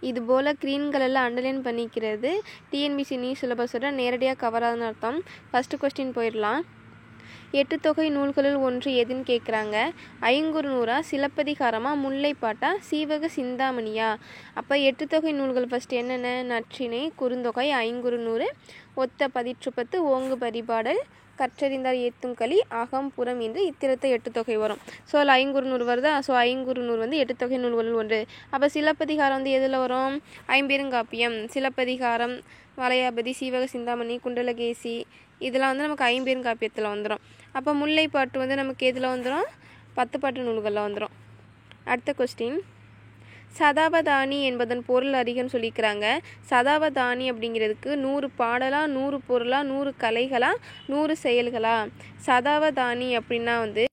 இது போல் க்ரீன் கலரில் அண்டர்லைன் பண்ணிக்கிறது டிஎன்பிசி நியூஸ் சிலபஸோட நேரடியாக கவராதுன்னு அர்த்தம். ஃபஸ்ட்டு கொஸ்டின் போயிடலாம். 8 தொகை நூல்களுள் ஒன்று எதுன்னு கேட்குறாங்க. ஐங்குறுநூறா, சிலப்பதிகாரமா, முல்லைப்பாட்டா, சீவக சிந்தாமணியா? அப்போ 8 தொகை நூல்கள் ஃபஸ்ட்டு என்னென்ன? நற்றிணை, குறுந்தொகை, ஐங்குறுநூறு, ஒத்த பதிற்றுப்பத்து, ஓங்கு பரிபாடல், கற்றறிந்தார் ஏத்தும் களி, அகம் புறம் என்று இத்திரத்தை 8 தொகை வரும். ஸோ அதில் ஐங்குறுநூறு வருதா? ஸோ ஐங்குறுநூறு வந்து 8 தொகை நூல்களில் ஒன்று. அப்போ சிலப்பதிகாரம் வந்து எதில் வரும்? ஐம்பெருங்காப்பியம், சிலப்பதிகாரம், வளையாபதி, சீவக சிந்தாமணி, குண்டலகேசி, இதெல்லாம் வந்து நமக்கு ஐம்பெருங்காப்பியத்தில் வந்துடும். அப்போ முல்லைப்பாட்டு வந்து நமக்கு எதில் வந்துடும்? 10 பாட்டு நூல்களில் வந்துடும். அடுத்த கொஸ்டின், சதாவதானி என்பதன் பொருள் அறிகன்னு சொல்லிக்கிறாங்க. சதாவதானி அப்படிங்கிறதுக்கு 100 பாடலா, 100 பொருளா, 100 கலைகளா, 100 செயல்களா? சதாவதானி அப்படின்னா வந்து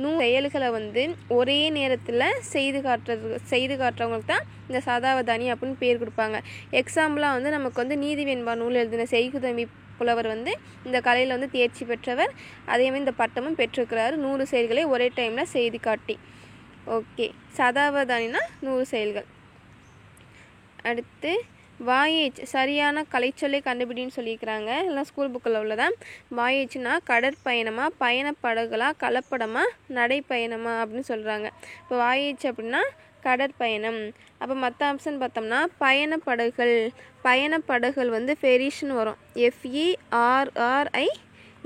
100 செயல்களை வந்து ஒரே நேரத்தில் செய்து காட்டுறவங்களுக்கு தான் இந்த சதாவதானி அப்படின்னு பேர் கொடுப்பாங்க. எக்ஸாம்பிளாக வந்து நமக்கு வந்து நீதி வெண்பா நூல் எழுதின செய்குதம்பி புலவர் வந்து இந்த கலையில் வந்து தேர்ச்சி பெற்றவர். அதேமாதிரி இந்த பட்டமும் பெற்றிருக்கிறாரு. 100 செயல்களை ஒரே டைமில் செய்து காட்டி. ஓகே, சதாவதானினா 100 செயல்கள். அடுத்து வாயேச் சரியான கலைச்சொல்லை கண்டுபிடின்னு சொல்லியிருக்கிறாங்க. எல்லாம் ஸ்கூல் புக்கில் உள்ளதான். வாயேச்சுனா கடற்பயணமா, பயணப்படகுலா, கலப்படமா, நடைப்பயணமா அப்படின்னு சொல்கிறாங்க. இப்போ வாயேச்சு அப்படின்னா கடற்பயணம். அப்போ மற்ற ஆப்ஷன் பார்த்தோம்னா பயணப்படகுகள். பயணப்படகுகள் வந்து ஃபெரிஸ்னு வரும்.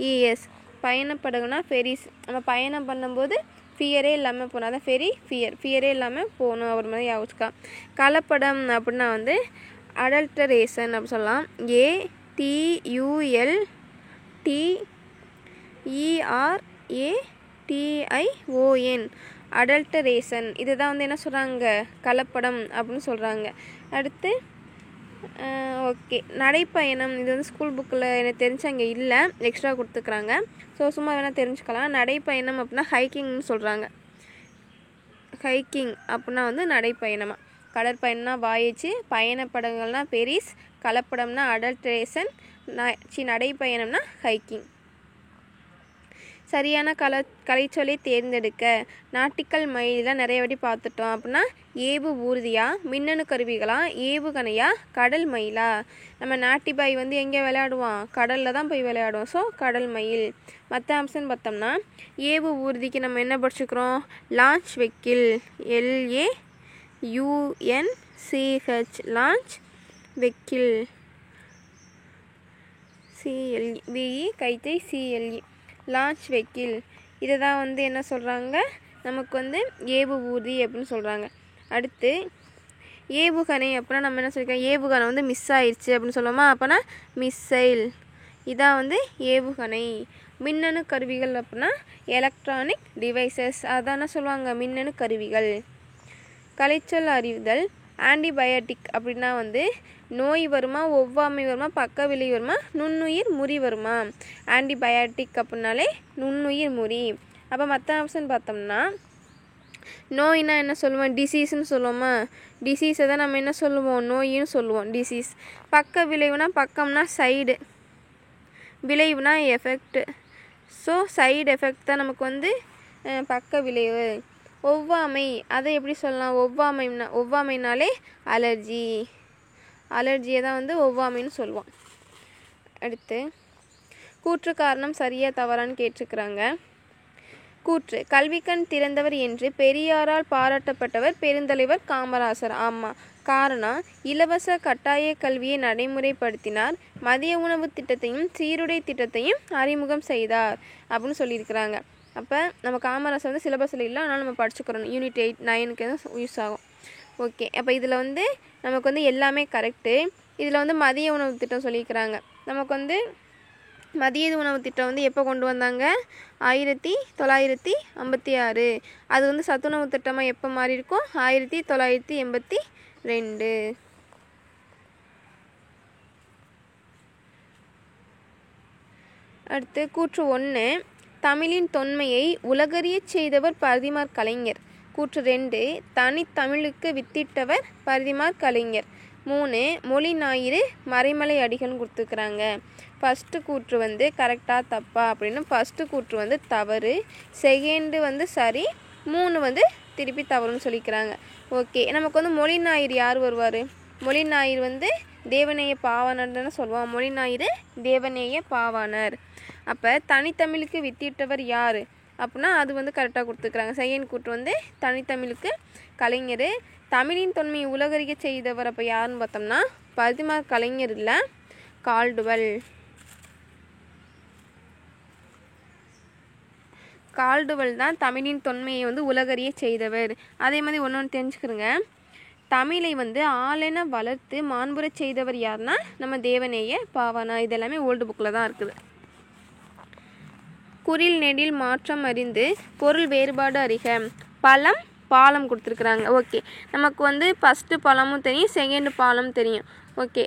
FERRIES. பயணப்படகுனா ஃபெரிஸ். நம்ம பயணம் பண்ணும்போது ஃபியரே இல்லாமல் போகணும். அதான் ஃபியரே இல்லாமல் போகணும் அவர் மாதிரி யோசிக்கா. கலப்படம் அப்படின்னா வந்து அடல்டரேஷன் அப்படி சொல்லலாம். ATULTERATION அடல்டரேஷன். இதுதான் வந்து என்ன சொல்கிறாங்க? கலப்படம் அப்படின்னு சொல்கிறாங்க. அடுத்து ஓகே, நடைப்பயணம். இது வந்து ஸ்கூல் புக்கில் எனக்கு தெரிஞ்சு அங்கே இல்லை, எக்ஸ்ட்ரா கொடுத்துக்கிறாங்க. ஸோ சும்மா வேணால் தெரிஞ்சுக்கலாம். நடைப்பயணம் அப்படின்னா ஹைக்கிங்னு சொல்கிறாங்க. ஹைக்கிங் அப்படின்னா வந்து நடைப்பயணமாக. கடற்பயணம்னா வாயேச்சு, பயணப்படங்கள்னா பெரிஸ், கலப்படம்னா அடல்ட்ரேஷன், நடைப்பயணம்னா ஹைக்கிங். சரியான கலைச்சொல்லை தேர்ந்தெடுக்க. நாட்டிக்கல் மயிலாம் நிறைய வாட்டி பார்த்துட்டோம். அப்படின்னா ஏவு ஊர்தியா, மின்னணு கருவிகளா, ஏவுகணையா, கடல் மயிலா? நம்ம நாட்டிபாய் வந்து எங்கே விளையாடுவான்? கடலில் தான் போய் விளையாடுவோம். ஸோ கடல் மயில். மற்ற ஆப்ஷன் பார்த்தோம்னா ஏவு ஊர்திக்கு நம்ம என்ன படிச்சுக்கிறோம்? Launch vehicle, LAUNCH, launch vehicle, CLE, launch vehicle. இதை தான் வந்து என்ன சொல்கிறாங்க? நமக்கு வந்து ஏவு ஊர்தி அப்படின்னு சொல்கிறாங்க. அடுத்து ஏவுகணை அப்படின்னா நம்ம என்ன சொல்லியிருக்கோம்? ஏவுகணை வந்து மிஸ் ஆயிடுச்சு அப்படின்னு சொல்லுவோமா? அப்போனா மிஸ்ஸைல். இதான் வந்து ஏவுகணை. மின்னணு கருவிகள் அப்படின்னா எலக்ட்ரானிக் டிவைசஸ். அதான சொல்லுவாங்க மின்னணு கருவிகள். கலைச்சொல் அறிவுதல். ஆன்டிபயோட்டிக் அப்படின்னா வந்து நோய் வருமா, ஒவ்வாமை வருமா, பக்க விலை வருமா, நுண்ணுயிர் முறி வருமா? ஆன்டிபயோட்டிக் அப்படின்னாலே நுண்ணுயிர் முறி. அப்போ மற்ற ஆப்ஷன் பார்த்தோம்னா நோயினா என்ன சொல்லுவோம்? டிசீஸ்ன்னு சொல்லுவோமா? டிசீஸை தான் நம்ம என்ன சொல்லுவோம்? நோயின்னு சொல்லுவோம், டிசீஸ். பக்க விளைவுனா, பக்கம்னா சைடு, விளைவுனா எஃபெக்ட். ஸோ சைடு எஃபெக்ட் தான் நமக்கு வந்து பக்க விளைவு. ஒவ்வாமை அதை எப்படி சொல்லலாம்? ஒவ்வாமைனாலே அலர்ஜியை தான் வந்து ஒவ்வாமைன்னு சொல்லுவோம். அடுத்து கூற்று காரணம் சரியா தவறான்னு கேட்டிருக்கிறாங்க. கூற்று, கல்விக்கண் திறந்தவர் என்று பெரியாரால் பாராட்டப்பட்டவர் பெருந்தலைவர் காமராசர். ஆமாம். காரணம், இலவச கட்டாய கல்வியை நடைமுறைப்படுத்தினார், மதிய உணவு திட்டத்தையும் சீருடை திட்டத்தையும் அறிமுகம் செய்தார் அப்படின்னு சொல்லியிருக்கிறாங்க. அப்போ நம்ம காமராசர் வந்து சிலபஸில் இல்லை, அதனால் நம்ம படிச்சுக்கிறோம். யூனிட் 8, 9க்கு தான் யூஸ் ஆகும். ஓகே, அப்போ இதில் வந்து நமக்கு வந்து எல்லாமே கரெக்டு. இதில் வந்து மதிய உணவு திட்டம் சொல்லியிருக்கிறாங்க. நமக்கு வந்து மதிய உணவு திட்டம் வந்து எப்போ கொண்டு வந்தாங்க? 1956. அது வந்து சத்துணவு திட்டமாக எப்போ மாறி இருக்கும்? 1982. அடுத்து கூற்று 1, தமிழின் தொன்மையை உலகறியச் செய்தவர் பரிதிமாற் கலைஞர். கூற்று 2, தனித்தமிழுக்கு வித்திட்டவர் பரிதிமாற் கலைஞர். 3, மொழி ஞாயிறு மறைமலை அடிகள்னு கொடுத்துருக்குறாங்க. ஃபஸ்ட்டு கூற்று வந்து கரெக்டாக தப்பா அப்படின்னு ஃபஸ்ட்டு கூற்று வந்து தவறு, செகண்டு வந்து சரி, 3 வந்து திருப்பி தவறுன்னு சொல்லிக்கிறாங்க. ஓகே, நமக்கு வந்து மொழி ஞாயிறு யார் வருவார்? மொழி ஞாயிறு வந்து தேவநேய பாவாணர்னு சொல்லுவோம். மொழி ஞாயிறு தேவநேய பாவாணர். அப்போ தனித்தமிழுக்கு வித்திட்டவர் யார் அப்படின்னா அது வந்து கரெக்டாக கொடுத்துருக்குறாங்க. செகண்ட் கூற்று வந்து தனித்தமிழுக்கு கலைஞர். தமிழின் தொன்மையை உலகறிய செய்தவர் அப்போ யாருன்னு பார்த்தோம்னா பதிமா கலைஞர் இல்லை, கால்டுவெல். கால்டுவெல் தான் தமிழின் தொன்மையை வந்து உலகறிய செய்தவர். அதே மாதிரி ஒன்று தெரிஞ்சுக்கிறோங்க, தமிழை வந்து ஆளென வளர்த்து மாண்புறச் செய்தவர் யாருன்னா நம்ம தேவநேய பாவாணர். இதெல்லாமே ஓல்டு புக்கில் தான் இருக்குது. குறில் நெடில் மாற்றம் அறிந்து பொருள் வேறுபாடு அறிக. பழம் பாலம் கொடுத்துருக்குறாங்க. ஓகே, நமக்கு வந்து ஃபஸ்ட்டு பழமும் தெரியும், செகண்டு பாலம் தெரியும். ஓகே,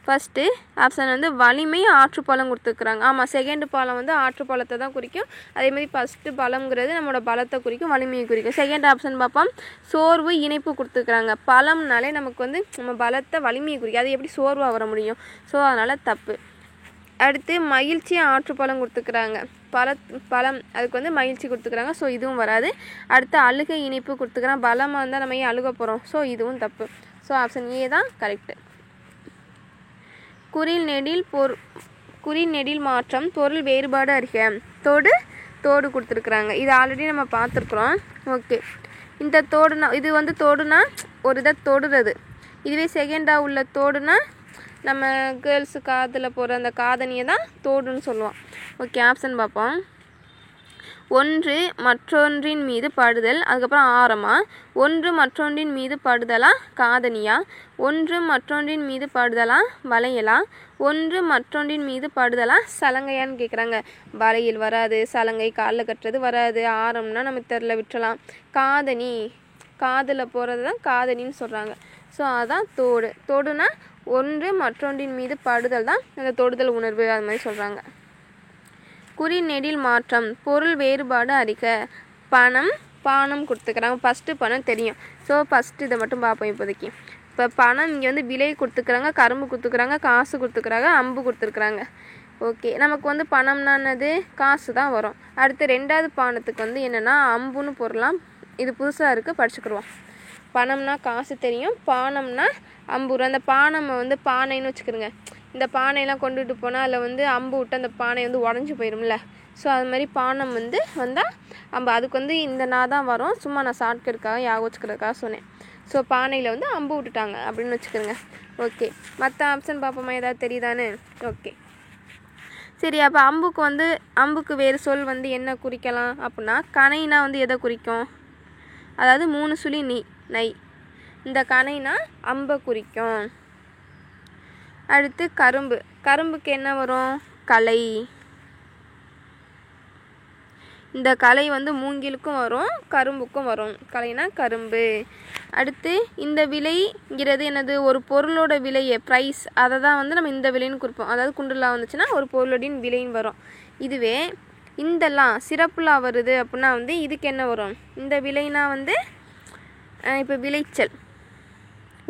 ஃபஸ்ட்டு ஆப்ஷன் வந்து வலிமை ஆற்றுப்பாலம் கொடுத்துருக்குறாங்க. ஆமாம், செகண்டு பாலம் வந்து ஆற்றுப்பாலத்தை தான் குறிக்கும். அதேமாதிரி ஃபஸ்ட்டு பலம்ங்கிறது நம்மளோட பலத்தை குறிக்கும், வலிமையை குறிக்கும். செகண்ட் ஆப்ஷன் பார்ப்போம், சோர்வு இணைப்பு கொடுத்துருக்குறாங்க. பலம்னாலே நமக்கு வந்து நம்ம பலத்தை வலிமையை குறிக்கும், அது எப்படி சோர்வாக வர முடியும்? ஸோ அதனால் தப்பு. அடுத்து மகிழ்ச்சி ஆற்றுப்பாலம் கொடுத்துருக்குறாங்க. பலம் அதுக்கு வந்து மகிழ்ச்சி கொடுத்துக்கிறாங்க, ஸோ இதுவும் வராது. அடுத்து அழுகை இணைப்பு கொடுத்துக்கிறாங்க. பலமாக இருந்தால் நம்ம ஏன் அழுக போகிறோம்? ஸோ இதுவும் தப்பு. ஸோ ஆப்ஷன் ஏ தான் கரெக்டு. குறில் நெடில் மாற்றம் பொருள் வேறுபாடு அறிக. தோடு கொடுத்துருக்குறாங்க. இது ஆல்ரெடி நம்ம பார்த்துருக்குறோம். ஓகே, இந்த தோடுனா இது வந்து தோடுனா ஒரு இதை தொடுறது. இதுவே செகண்டாக உள்ள தோடுனா நம்ம கேர்ள்ஸு காதில் போகிற அந்த காதணியை தான் தோடுன்னு சொல்லுவோம். ஓகே, ஆப்ஷன் பார்ப்போம். ஒன்று மற்றொன்றின் மீது படுதல், அதுக்கப்புறம் ஆரமா. ஒன்று மற்றொன்றின் மீது படுதலா காதணியா? ஒன்று மற்றொன்றின் மீது படுதலா வளையலா? ஒன்று மற்றொன்றின் மீது படுதலா சலங்கையான்னு கேட்குறாங்க. வளையல் வராது, சலங்கை காலில் கட்டுறது வராது, ஆரம்னா நம்ம தெருல விட்டுறலாம். காதணி காதில் போகிறது தான் காதணின்னு சொல்கிறாங்க. ஸோ அதான் தோடு. தோடுனா ஒன்று மற்றொன்றின் மீது படுதல் தான் அந்த தொடுதல் உணர்வு, அது மாதிரி சொல்கிறாங்க. குறி நெடில் மாற்றம் பொருள் வேறுபாடு அறிக. பணம் பானம் கொடுத்துக்கிறாங்க. ஃபஸ்ட்டு பணம் தெரியும், ஸோ ஃபஸ்ட்டு இதை மட்டும் பார்ப்போம் இப்போதைக்கு. இப்போ பணம் இங்கே வந்து விலை கொடுத்துக்கிறாங்க, கரும்பு கொடுத்துக்கிறாங்க, காசு கொடுத்துக்கிறாங்க, அம்பு கொடுத்துருக்குறாங்க. ஓகே, நமக்கு வந்து பணம்னானது காசு தான் வரும். அடுத்து ரெண்டாவது பானத்துக்கு வந்து என்னென்னா அம்புன்னு போடலாம். இது புதுசாக இருக்குது, படிச்சுக்கிடுவோம். பணம்னா காசு தெரியும், பானம்னா அம்பு. அந்த பானம் வந்து பானைன்னு வச்சுக்கிறோங்க. இந்த பானையெல்லாம் கொண்டுட்டு போனால் அதில் வந்து அம்பு விட்டு அந்த பானை வந்து உடஞ்சி போயிடும்ல. ஸோ அது மாதிரி பானம் வந்து வந்தால் அம்பு. அதுக்கு வந்து இந்த நான் தான் வரும், சும்மா நான் ஷார்ட்கட்டுக்காக யாக வச்சுக்கிறதுக்காக சொன்னேன். ஸோ பானையில் வந்து அம்பு விட்டுட்டாங்க அப்படின்னு வச்சுக்கிறோங்க. ஓகே, மற்ற ஆப்ஷன் பார்ப்போமா, ஏதாவது தெரியுதானு? ஓகே சரி, அப்போ அம்புக்கு வேறு சொல் வந்து என்ன குறிக்கலாம் அப்படின்னா கணைனா வந்து எதை குறிக்கும்? அதாவது 3 சுழி நை. இந்த கணைனா அம்பை குறிக்கும். அடுத்து கரும்புக்கு என்ன வரும்? கலை. இந்த கலை வந்து மூங்கிலுக்கும் வரும், கரும்புக்கும் வரும். கலைனா கரும்பு. அடுத்து இந்த விலைங்கிறது என்னது? ஒரு பொருளோட விலையை ப்ரைஸ், அதை தான் வந்து நம்ம இந்த விலைன்னு குறிப்போம். அதாவது குண்டுலா வந்துச்சுன்னா ஒரு பொருளோட விலைன்னு வரும். இதுவே இந்தெல்லாம் சிறப்புலாம் வருது அப்படின்னா வந்து இதுக்கு என்ன வரும்? இந்த விலைனா வந்து இப்போ விளைச்சல்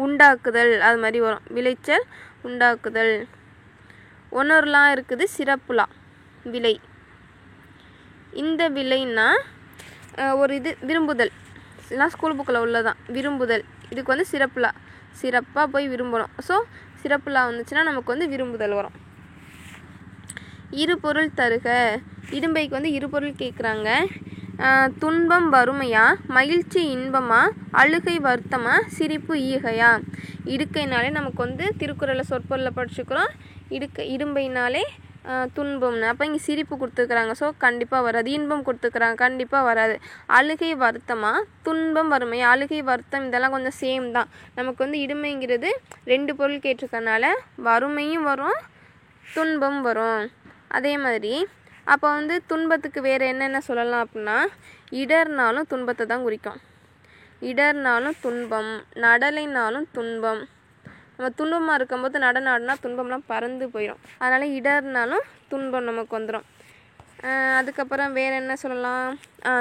உண்டாக்குதல், அது மாதிரி வரும். விளைச்சல் உண்டாக்குதல். ஒன்னொருலாம் இருக்குது, சிறப்புலாம் விலை. இந்த விலைன்னா ஒரு இது விரும்புதல், எல்லாம் ஸ்கூல் புக்கில் உள்ளதான். விரும்புதல், இதுக்கு வந்து சிறப்புலா, சிறப்பாக போய் விரும்பணும். ஸோ சிறப்புலா வந்துச்சுன்னா நமக்கு வந்து விரும்புதல் வரும். இரு பொருள் தருக. இடும்பைக்கு வந்து இரு பொருள் கேட்குறாங்க. துன்பம் வறுமையா, மகிழ்ச்சி இன்பமா, அழுகை வருத்தமா, சிரிப்பு ஈகையா? இடுக்கைனாலே நமக்கு வந்து திருக்குறளில் சொற்பொருளில் படிச்சுக்கிறோம். இடும்பைனாலே துன்பம்னு. அப்போ இங்கே சிரிப்பு கொடுத்துருக்குறாங்க, ஸோ கண்டிப்பாக வராது. இன்பம் கொடுத்துருக்குறாங்க, கண்டிப்பாக வராது. அழுகை வருத்தமா, துன்பம் வறுமை. அழுகை வருத்தம் இதெல்லாம் கொஞ்சம் சேம் தான். நமக்கு வந்து இடுமைங்கிறது 2 பொருள் கேட்டிருக்கனால வறுமையும் வரும், துன்பம் வரும். அதே மாதிரி அப்போ வந்து துன்பத்துக்கு வேறு என்னென்ன சொல்லலாம் அப்படின்னா இடர்னாலும் துன்பத்தை தான் குறிக்கும். இடர்னாலும் துன்பம், நடலைனாலும் துன்பம். நம்ம துன்பமாக இருக்கும்போது நடனாடுனா துன்பம்லாம் பறந்து போயிடும். அதனால் இடர்னாலும் துன்பம் நமக்கு வந்துடும். அதுக்கப்புறம் வேறு என்ன சொல்லலாம்?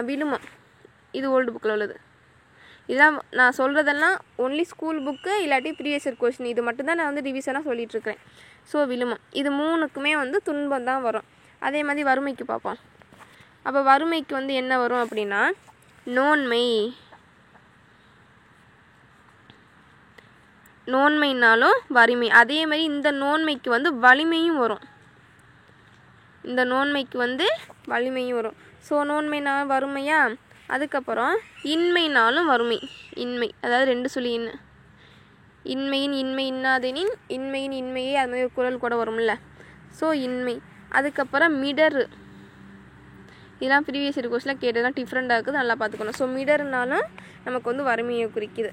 விழுமம், இது ஓல்டு புக்கில் உள்ளது. இதெல்லாம் நான் சொல்கிறதெல்லாம் ஒன்லி ஸ்கூல் புக்கு, இல்லாட்டி ப்ரீவியஸ் இயர் கொஸ்டின். இது மட்டும்தான் நான் வந்து ரிவிஷனாக சொல்லிகிட்ருக்கிறேன். ஸோ விழுமம், இது 3க்குமே வந்து துன்பம் தான் வரும். அதே மாதிரி வறுமைக்கு பார்ப்போம். அப்போ வறுமைக்கு வந்து என்ன வரும் அப்படின்னா நோன்மை. நோன்மைனாலும் வறுமை. அதே மாதிரி இந்த நோன்மைக்கு வந்து வலிமையும் வரும். இந்த நோன்மைக்கு வந்து வலிமையும் வரும். ஸோ நோன்மைனாலும் வறுமையா. அதுக்கப்புறம் இன்மைனாலும் வறுமை. இன்மை அதாவது 2 சுழி இன்னு. இன்மையின் இன்மை இன்னாதெனின் இன்மையின் இன்மையே அது மாதிரி ஒரு குறள் கூட வரும்ல. ஸோ இன்மை. அதுக்கப்புறம் மிடரு. இதெல்லாம் ப்ரீவியஸ் இயர் கோர்ஸில் கேட்டதெல்லாம் டிஃப்ரெண்ட்டாக இருக்குது, நல்லா பார்த்துக்கணும். ஸோ மிடருனாலும் நமக்கு வந்து வறுமையை குறிக்குது.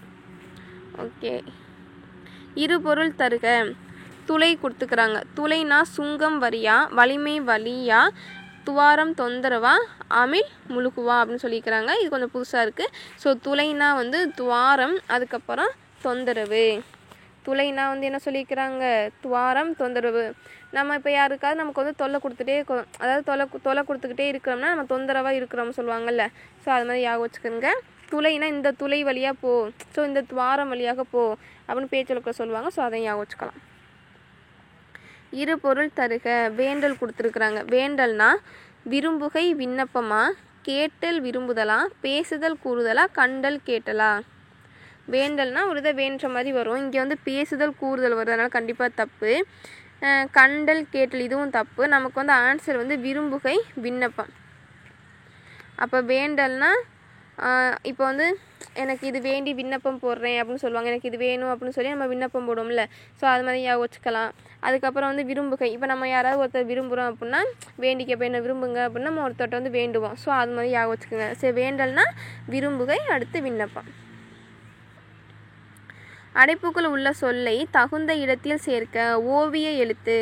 ஓகே. இருபொருள் தருக. துளை கொடுத்துக்கிறாங்க. துளைனா சுங்கம் வரியா, வலிமை வலியா, துவாரம் தொந்தரவா, அமிழ் முழுகுவா அப்படின்னு சொல்லிக்கிறாங்க. இது கொஞ்சம் புதுசாக இருக்குது. ஸோ துளைனா வந்து துவாரம், அதுக்கப்புறம் தொந்தரவு. துளைனா வந்து என்ன சொல்லிக்கிறாங்க, துவாரம் தொந்தரவு. நம்ம இப்போ யாருக்காவது நமக்கு வந்து தொல்லை கொடுத்துட்டே இருக்கோம், அதாவது தொலை கொடுத்துக்கிட்டே இருக்கிறோம்னா நம்ம தொந்தரவாக இருக்கிறோம்னு சொல்லுவாங்கல்ல. ஸோ அது மாதிரி யாக வச்சுக்கோங்க. துளைனா இந்த துளை வழியாக போ, ஸோ இந்த துவாரம் வழியாக போ அப்படின்னு பேச்சொல்லில் சொல்லுவாங்க. ஸோ அதையும் யாக வச்சுக்கலாம். இரு பொருள் தருக. வேண்டல் கொடுத்துருக்குறாங்க. வேண்டல்னா விரும்புகை விண்ணப்பமா, கேட்டல் விரும்புதலா, பேசுதல் கூறுதலா, கண்டல் கேட்டலா. வேண்டல்னா ஒரு இதை வேண்ட மாதிரி வரும். இங்கே வந்து பேசுதல் கூறுதல் வருது, அதனால் கண்டிப்பாக தப்பு. கண்டல் கேட்டல் இதுவும் தப்பு. நமக்கு வந்து ஆன்சர் வந்து விரும்புகை விண்ணப்பம். அப்போ வேண்டல்னா இப்போ வந்து எனக்கு இது வேண்டி விண்ணப்பம் போடுறேன் அப்படின்னு சொல்லுவாங்க. எனக்கு இது வேணும் அப்படின்னு சொல்லி நம்ம விண்ணப்பம் போடுவோம்ல. ஸோ அது மாதிரி வச்சுக்கலாம். அதுக்கப்புறம் வந்து விரும்புகை. இப்போ நம்ம யாராவது ஒருத்தர் விரும்புகிறோம் அப்படின்னா வேண்டிக்க போய் என்ன விரும்புங்க அப்படின்னு நம்ம ஒருத்தர்கிட்ட வந்து வேண்டுவோம். ஸோ அது மாதிரி வச்சுக்கோங்க. சரி, வேண்டல்னா விரும்புகை, அடுத்து விண்ணப்பம். அடைப்புக்குள் உள்ள சொல்லை தகுந்த இடத்தில் சேர்க்க. ஓவிய எழுத்து.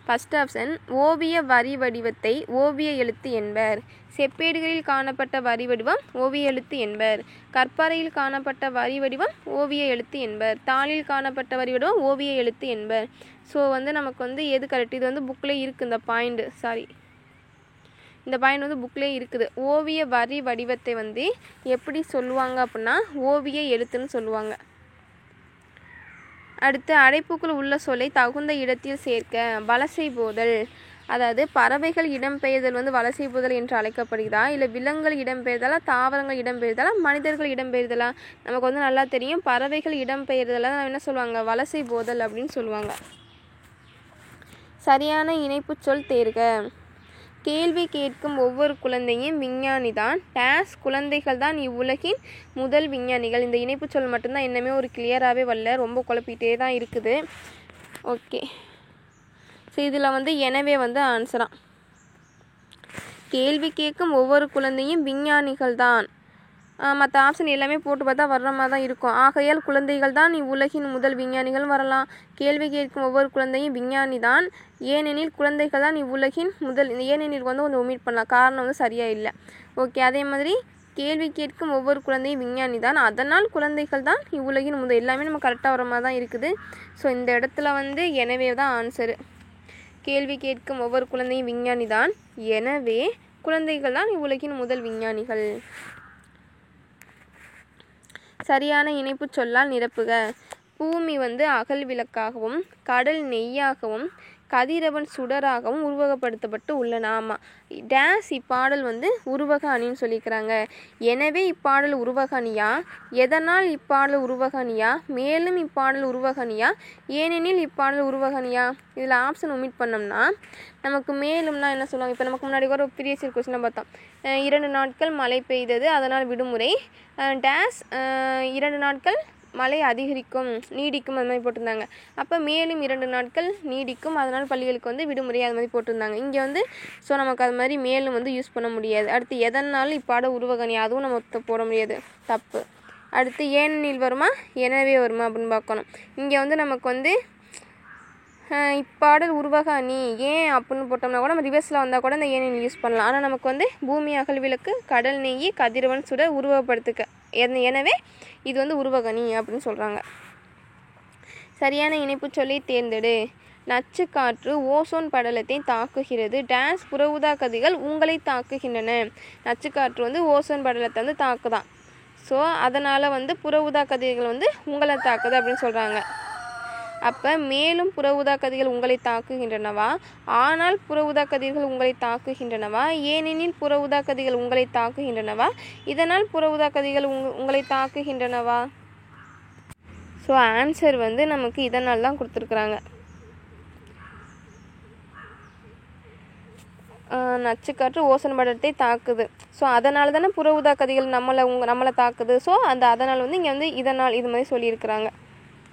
First option. ஓவிய வரி வடிவத்தை ஓவிய எழுத்து என்பர். செப்பேடுகளில் காணப்பட்ட வரி வடிவம் ஓவிய எழுத்து என்பர். கற்பாறையில் காணப்பட்ட வரி வடிவம் ஓவிய எழுத்து என்பர். தாளில் காணப்பட்ட வரி வடிவம் ஓவிய எழுத்து என்பர். ஸோ வந்து நமக்கு வந்து எது கரெக்ட்? இது வந்து புக்கில் இருக்குது இந்த பாயிண்ட். இந்த பாயிண்ட் வந்து புக்லேயே இருக்குது. ஓவிய வரி வடிவத்தை வந்து எப்படி சொல்லுவாங்க அப்படின்னா ஓவிய எழுத்துன்னு சொல்லுவாங்க. அடுத்து அடைப்புக்குள் உள்ள சொல்லை தகுந்த இடத்தில் சேர்க்க. வலசை போதல். அதாவது பறவைகள் இடம்பெயர்தல் வந்து வலசை போதல் என்று அழைக்கப்படுகிறதா, இல்லை விலங்குகள் இடம்பெயர்தலா, தாவரங்கள் இடம்பெயர்தலா, மனிதர்கள் இடம்பெயர்தலா? நமக்கு வந்து நல்லா தெரியும், பறவைகள் இடம்பெயர்தலா என்ன சொல்லுவாங்க, வலசை போதல் அப்படின்னு சொல்லுவாங்க. சரியான இணைப்பு சொல் தேர்க. கேள்வி கேட்கும் ஒவ்வொரு குழந்தையும் விஞ்ஞானிதான். டேஸ் குழந்தைகள் தான் இவ்வுலகின் முதல் விஞ்ஞானிகள். இந்த இணைப்பு சொல் மட்டும்தான் இன்னுமே ஒரு கிளியராகவே வரல, ரொம்ப குழப்பிகிட்டே தான் இருக்குது. ஓகே. ஸோ இதில் வந்து எனவே வந்து ஆன்சரா. கேள்வி கேட்கும் ஒவ்வொரு குழந்தையும் விஞ்ஞானிகள் தான். மற்ற ஆப்ஷன் எல்லாமே போட்டு பார்த்தா வர்ற மாதிரி தான் இருக்கும். ஆகையால் குழந்தைகள் தான் இவ்வுலகின் முதல் விஞ்ஞானிகள் வரலாம். கேள்வி கேட்கும் ஒவ்வொரு குழந்தையும் விஞ்ஞானி தான். ஏனெனில் குழந்தைகள் தான் இவ்வுலகின் முதல். ஏனெனில் வந்து கொஞ்சம் ஒமிட் பண்ணலாம், காரணம் வந்து சரியாக இல்லை. ஓகே. அதே மாதிரி கேள்வி கேட்கும் ஒவ்வொரு குழந்தையும் விஞ்ஞானி தான், அதனால் குழந்தைகள் தான் இவ்வுலகின் முதல். எல்லாமே நம்ம கரெக்டாக வர மாதிரி தான் இருக்குது. ஸோ இந்த இடத்துல வந்து எனவே தான் ஆன்சரு. கேள்வி கேட்கும் ஒவ்வொரு குழந்தையும் விஞ்ஞானி தான், எனவே குழந்தைகள் தான் இவ்வுலகின் முதல் விஞ்ஞானிகள். சரியான இணைப்பு சொல்லால் நிரப்புக. பூமி வந்து அகல் விளக்காகவும், கடல் நெய்யாகவும், கதிரவன் சுடராகவும் உருவகப்படுத்தப்பட்டு உள்ளன. ஆமாம், டேஸ் இப்பாடல் வந்து உருவக அணின்னு சொல்லிக்கிறாங்க. எனவே இப்பாடல் உருவக அணியா, எதனால் இப்பாடல் உருவக அணியா, மேலும் இப்பாடல் உருவக அணியா, ஏனெனில் இப்பாடல் உருவக அணியா. இதில் ஆப்ஷன் ஒமிட் பண்ணோம்னா நமக்கு மேலும்னா என்ன சொல்லுவாங்க. இப்போ நமக்கு முன்னாடி ஒரு ப்ரீவியஸ் இயர் கொஸ்டின் பார்த்தோம். 2 நாட்கள் மழை பெய்தது, அதனால் விடுமுறை. டேஸ் 2 நாட்கள் மழை அதிகரிக்கும், நீடிக்கும், அது மாதிரி போட்டிருந்தாங்க. அப்போ மேலும் 2 நாட்கள் நீடிக்கும், அதனால் பள்ளிகளுக்கு வந்து விடுமுறை, அது மாதிரி போட்டிருந்தாங்க. இங்கே வந்து ஸோ நமக்கு அது மாதிரி மேலும் வந்து யூஸ் பண்ண முடியாது. அடுத்து எதனாலும் இப்பாட உருவகணி, அதுவும் நம்ம போட முடியாது, தப்பு. அடுத்து ஏனெனில் வருமா, எனவே வருமா அப்படின்னு பார்க்கணும். இங்கே வந்து நமக்கு வந்து இப்பாடல் உருவக அணி ஏன் அப்படின்னு போட்டோம்னா கூட நம்ம ரிவர்ஸில் வந்தால் கூட இந்த ஏனெனில் யூஸ் பண்ணலாம். ஆனால் நமக்கு வந்து பூமி அகல் விளக்கு, கடல் நெய், கதிரவன் சுடர் உருவகப்படுத்துக்க, எனவே இது வந்து உருவகணி அப்படின்னு சொல்கிறாங்க. சரியான இணைப்பு சொல்லி தேர்ந்தெடு. நச்சு காற்று ஓசோன் படலத்தை தாக்குகிறது. டேஸ் புற ஊதா கதிர்கள் உங்களை தாக்குகின்றன. நச்சு காற்று வந்து ஓசோன் படலத்தை வந்து தாக்குதான். ஸோ அதனால் வந்து புற ஊதா கதிர்கள் வந்து உங்களை தாக்குது அப்படின்னு சொல்கிறாங்க. அப்போ மேலும் புற ஊதா கதிர்கள் உங்களை தாக்குகின்றனவா, ஆனால் புற ஊதா கதிர்கள் உங்களை தாக்குகின்றனவா, ஏனெனில் புற ஊதா கதிர்கள் உங்களை தாக்குகின்றனவா, இதனால் புற ஊதா கதிர்கள் உங்களை தாக்குகின்றனவா. ஸோ ஆன்சர் வந்து நமக்கு இதனால் தான் கொடுத்துருக்குறாங்க. நச்சுக்காற்று ஓசோன் படலத்தை தாக்குது. ஸோ அதனால தானே புற ஊதா கதிர்கள் நம்மளை தாக்குது. ஸோ அதனால் வந்து இங்கே வந்து இதனால் இது மாதிரி சொல்லியிருக்கிறாங்க.